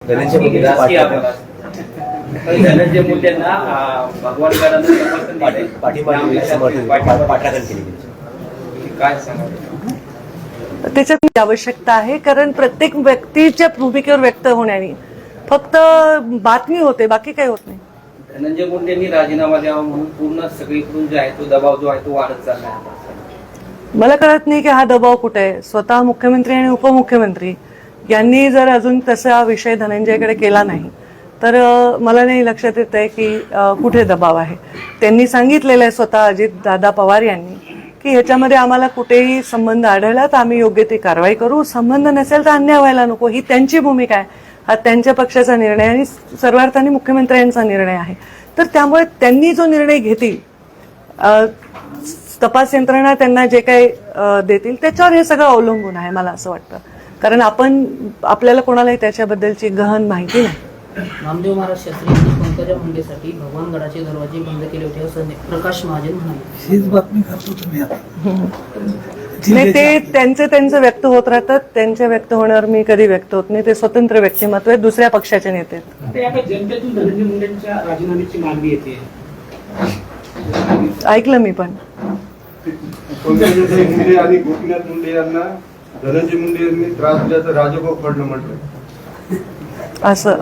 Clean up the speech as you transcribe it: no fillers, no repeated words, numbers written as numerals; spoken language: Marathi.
धनंजय मुंडेंना भगवान गडानं पाठराखण केली. काय सांगाल त्याच्यात आवश्यकता आहे? कारण प्रत्येक व्यक्तीच्या भूमिकेवर व्यक्त होण्याने फक्त बातमी होते, बाकी काही होत नाही. धनंजय मुंडेंनी राजीनामा द्यावा म्हणून पूर्ण सगळीकडून जो आहे तो दबाव जो आहे तो वाढत चालला आहे. मला कळत नाही की हा दबाव कुठे आहे. स्वतः मुख्यमंत्री आणि उपमुख्यमंत्री यांनी जर अजून तसा विषय धनंजयकडे केला नाही तर मला नाही लक्षात येत आहे की कुठे दबाव आहे. त्यांनी सांगितलेलं आहे स्वतः अजित दादा पवार यांनी की ह्याच्यामध्ये आम्हाला कुठेही संबंध आढळला तर आम्ही योग्य ती कारवाई करू, संबंध नसेल तर अन्याय व्हायला नको, ही त्यांची भूमिका आहे. हा त्यांच्या पक्षाचा निर्णय आणि सर्वार्थाने मुख्यमंत्र्यांचा निर्णय आहे. तर त्यामुळे त्यांनी जो निर्णय घेतील, तपास यंत्रणा त्यांना जे काही देतील त्याच्यावर हे सगळं अवलंबून आहे मला असं वाटतं. कारण आपल्याला कोणालाही त्याच्याबद्दलची गहन माहिती नाही. नामदेव महाराज शास्त्री यांनी पंकजा मुंडेसाठी भगवानगडाचे दरवाजे बंद केले होते असं प्रकाश महाजन म्हणाले. हीच बातमी करतो तुम्ही आता. नाही, ते त्यांचं व्यक्त होत राहतात. त्यांच्या व्यक्त होण्यावर मी कधी व्यक्त होत नाही. ते स्वतंत्र व्यक्तिमत्व आहे, दुसऱ्या पक्षाचे नेते आहेत. जनतेतून धनंजय मुंडेंच्या राजीनाम्याची मागणी येते. ऐकलं मी पण. पंकजा मुंडे आणि गोपीनाथ मुंडे यांना धनंजय मुंडे यांनी त्रास दिल्याचं राजभाऊ फडणं म्हटलं. असं